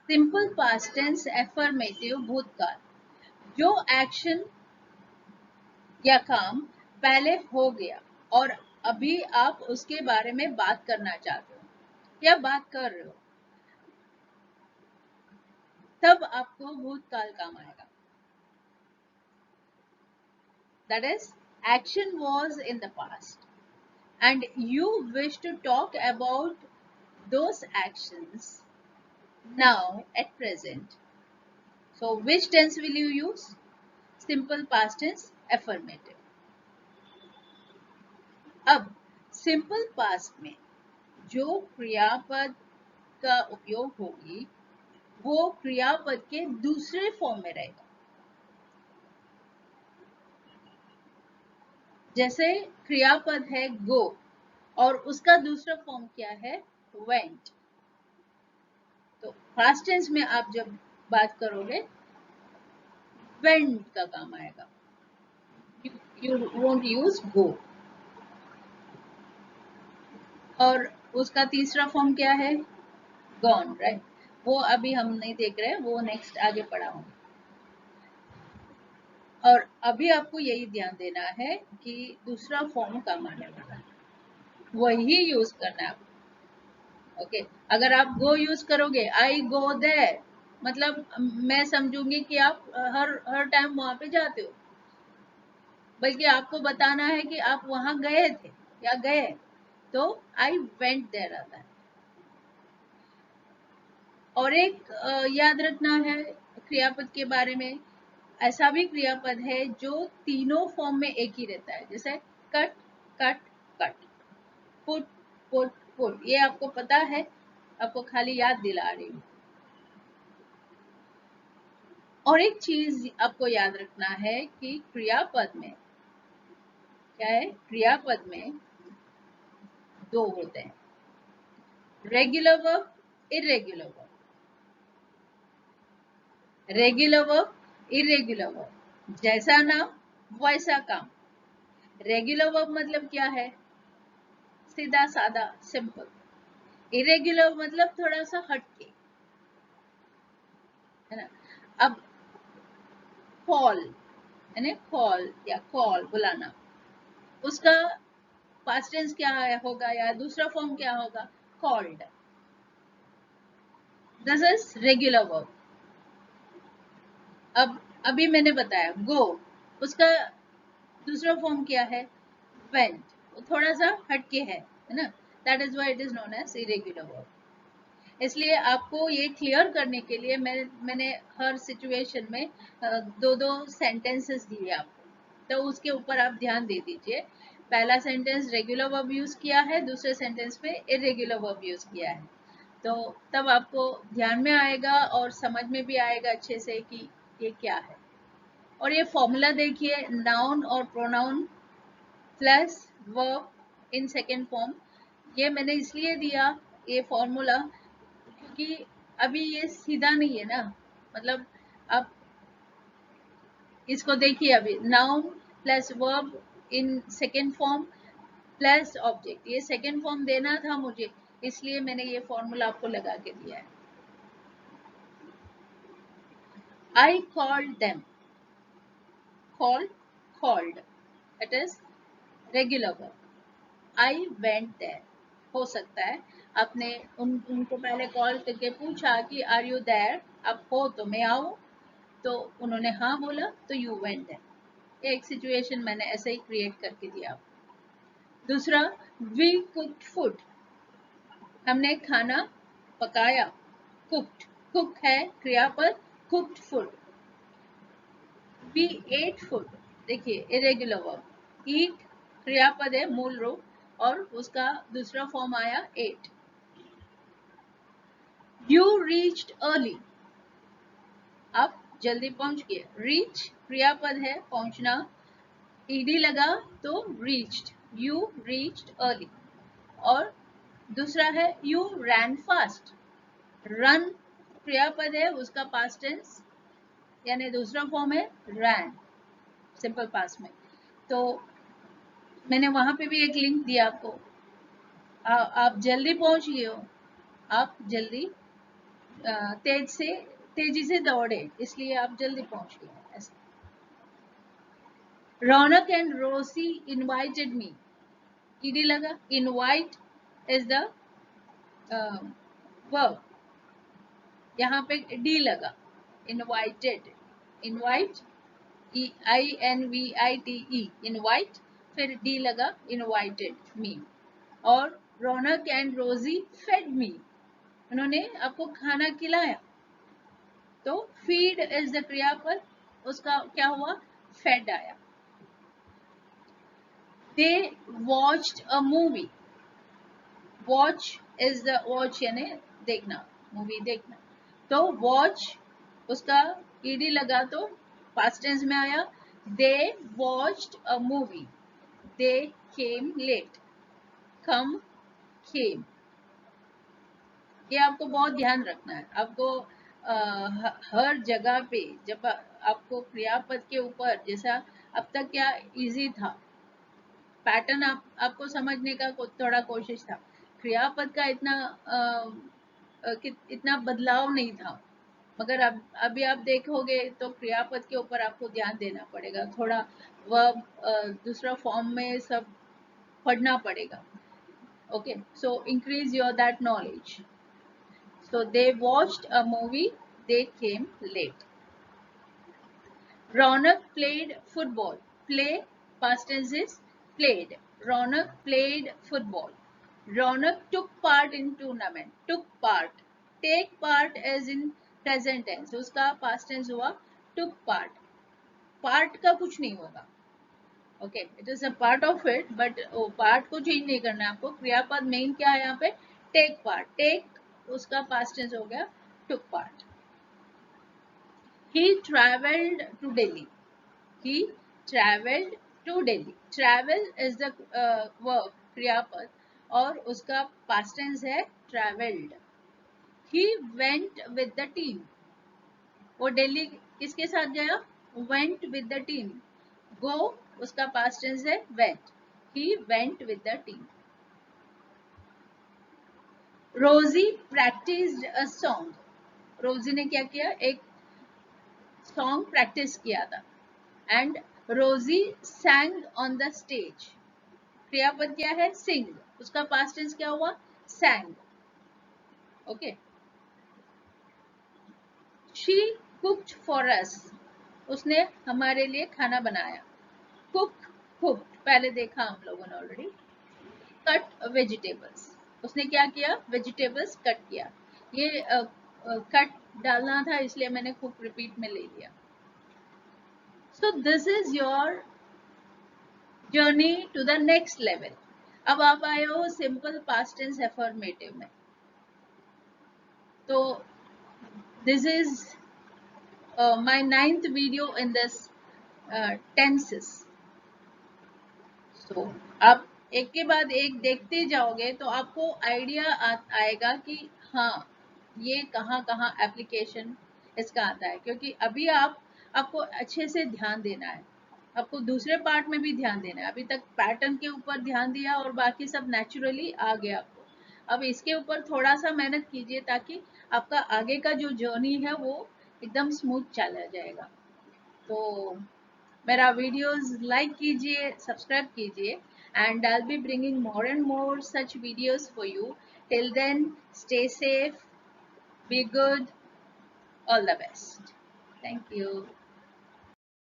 Simple past tense affirmative भूतकाल, जो action या काम पहले हो गया और अभी आप उसके बारे में बात करना चाहते हो या बात कर रहे हो, तब आपको भूतकाल काम आएगा. That is, action was in the past and you wish to talk about those actions now at present. So which tense will you use? Simple past tense affirmative. अब सिंपल पास्ट में जो क्रियापद का उपयोग होगी वो क्रियापद के दूसरे फॉर्म में रहेगा. जैसे क्रियापद है गो और उसका दूसरा फॉर्म क्या है, वेंट. तो पास्ट टेंस में आप जब बात करोगे वेंट का काम आएगा. यू वोंट यूज गो. और उसका तीसरा फॉर्म क्या है, गॉन, राइट. वो अभी हम नहीं देख रहे, वो नेक्स्ट आगे पढ़ाऊंगी. और अभी आपको यही ध्यान देना है कि दूसरा फॉर्म कम आने वाला है, वही यूज करना है आपको. ओके, अगर आप गो यूज करोगे, आई गो देयर, मतलब मैं समझूंगी कि आप हर टाइम वहां पे जाते हो, बल्कि आपको बताना है कि आप वहां गए थे या गए, तो आई वेंट देयर आता है. और एक याद रखना है क्रियापद के बारे में, ऐसा भी क्रियापद है जो तीनों फॉर्म में एक ही रहता है, जैसे cut cut cut, put put put. ये आपको पता है, आपको खाली याद दिला रही हूँ. और एक चीज आपको याद रखना है कि क्रियापद में क्या है, क्रियापद में दो होते हैं, regular verb, irregular verb. Regular verb, irregular verb, जैसा नाम वैसा काम. रेगुलर वर्ब मतलब क्या है, सीधा साधा सिंपल. इरेगुलर मतलब थोड़ा सा हटके, है ना. अब कॉल, यानी कॉल या कॉल बुलाना, उसका पास्ट टेंस क्या होगा या दूसरा फॉर्म क्या होगा, called. This is regular verb. अब अभी मैंने बताया गो, उसका दूसरा फॉर्म क्या है, वेंट. वो थोड़ा सा हटके है ना. That is why it is known as irregular verb. इसलिए आपको ये क्लियर करने के लिए मैंने हर सिचुएशन में दो दो सेंटेंसेस दिए आपको, तो उसके ऊपर आप ध्यान दे दीजिए. पहला सेंटेंस रेगुलर वर्ब यूज किया है, दूसरे सेंटेंस पे इरेगुलर वर्ब यूज किया है, तो तब आपको ध्यान में आएगा और समझ में भी आएगा अच्छे से कि ये क्या है. और ये फॉर्मूला देखिए, नाउन और pronoun plus verb in second form, ये मैंने इसलिए दिया ये फॉर्मूला क्योंकि अभी ये सीधा नहीं है ना. मतलब आप इसको देखिए, अभी noun plus verb in second form plus object, ये सेकेंड फॉर्म देना था मुझे, इसलिए मैंने ये फॉर्मूला आपको लगा के दिया है. I called them, called called, it is regular verb. I went there, हो सकता है आपने उनको पहले कॉल करके पूछा कि आर यू देयर, आप हो तो मैं आऊं, तो उन्होंने हाँ बोला तो यू वेंट देयर. एक सिचुएशन मैंने ऐसे ही क्रिएट करके दिया. दूसरा, वी कुक्ड फूड, हमने खाना पकाया. कुक्ड, कुक है क्रियापद, cooked food. We ate food, देखिए इरेगुलर वर्ब, ईट क्रियापद है मूल रूप और उसका दूसरा फॉर्म आया एट. यू रीच्ड अर्ली, आप जल्दी पहुंच गए. रीच क्रियापद है पहुंचना, ईडी लगा तो रीच्ड, यू रीच्ड अर्ली. और दूसरा है यू रैन फास्ट, रन क्रियापद है, उसका पास्ट टेंस यानी दूसरा फॉर्म है रैन, सिंपल पास्ट में. तो मैंने वहां पे भी एक लिंक दिया आपको. आप जल्दी पहुंच गए हो, आप जल्दी तेजी से दौड़े, इसलिए आप जल्दी पहुंच गए ऐसा। Raunak and Rosie invited me, ED लगा, इनवाइट इज द वर्ब, यहाँ पे डी लगा, इनवाइटेड, इनवाइट INVITE, इनवाइट, फिर डी लगा, इनवाइटेड मी। और रौनक एंड रोजी फेड मी, उन्होंने आपको खाना खिलाया, तो फीड इज द क्रियापद, उसका क्या हुआ, फेड आया। They watched a movie, watch is the, watch यानी देखना, मूवी देखना, तो वॉच उसका ईडी लगा तो पास्ट टेंस में आया। They watched a movie, they came late, come, came, ये आपको बहुत ध्यान रखना है। आपको हर जगह पे जब आपको क्रियापद के ऊपर, जैसा अब तक क्या इजी था, पैटर्न आपको समझने का थोड़ा कोशिश था, क्रियापद का इतना बदलाव नहीं था, मगर अब अभी आप देखोगे तो क्रियापद के ऊपर आपको ध्यान देना पड़ेगा, थोड़ा वर्ब दूसरा फॉर्म में सब पढ़ना पड़ेगा। Okay, so increase your that knowledge. So they watched a movie, they came late. Ronak played football. Play, past tense is played. Ronak played football. Ronak took part in tournament. Took part. Take part as in present tense. उसका past tense हुआ took part. Part का कुछ नहीं होगा. Okay, it is a part of it, but part को change नहीं करना है आपको. क्रियापद मेन क्या है यहाँ पे? Take part. Take उसका past tense हो गया took part. He traveled to Delhi. He traveled to Delhi. Travel is the verb, क्रियापद, और उसका past tense है traveled. He went with the team. वो दिल्ली किसके साथ गया? Went with the team. Go उसका past tense है went. He went with the team. Rosie practiced a song. रोजी ने क्या किया? एक सॉन्ग प्रैक्टिस किया था। एंड रोजी sang on the stage. क्रियापद क्या है? sing. उसका past tense क्या हुआ? sang. Okay. She cooked for us. उसने हमारे लिए खाना बनाया. cook, cooked पहले देखा हम लोगों ने ऑलरेडी. cut vegetables. उसने क्या किया? vegetables कट किया. ये कट डालना था इसलिए मैंने cook रिपीट में ले लिया. So this is your journey to the next level. अब आप आए हो सिंपल पास्ट टेंस एफर्मेटिव में. तो this is my 9th video in this tenses. So आप एक के बाद एक देखते जाओगे तो आपको आइडिया आएगा कि हाँ ये कहाँ कहाँ एप्लीकेशन इसका आता है, क्योंकि अभी आपको अच्छे से ध्यान देना है, आपको दूसरे पार्ट में भी ध्यान देना है. अभी तक पैटर्न के ऊपर ध्यान दिया और बाकी सब नेचुरली आ गया आपको. अब इसके ऊपर थोड़ा सा मेहनत कीजिए ताकि आपका आगे का जो जर्नी है वो एकदम स्मूथ चला जाएगा. तो मेरा वीडियोस लाइक कीजिए, सब्सक्राइब कीजिए, and I'll be bringing more and more such videos for you. Till then, stay safe, be good, all the best. Thank you.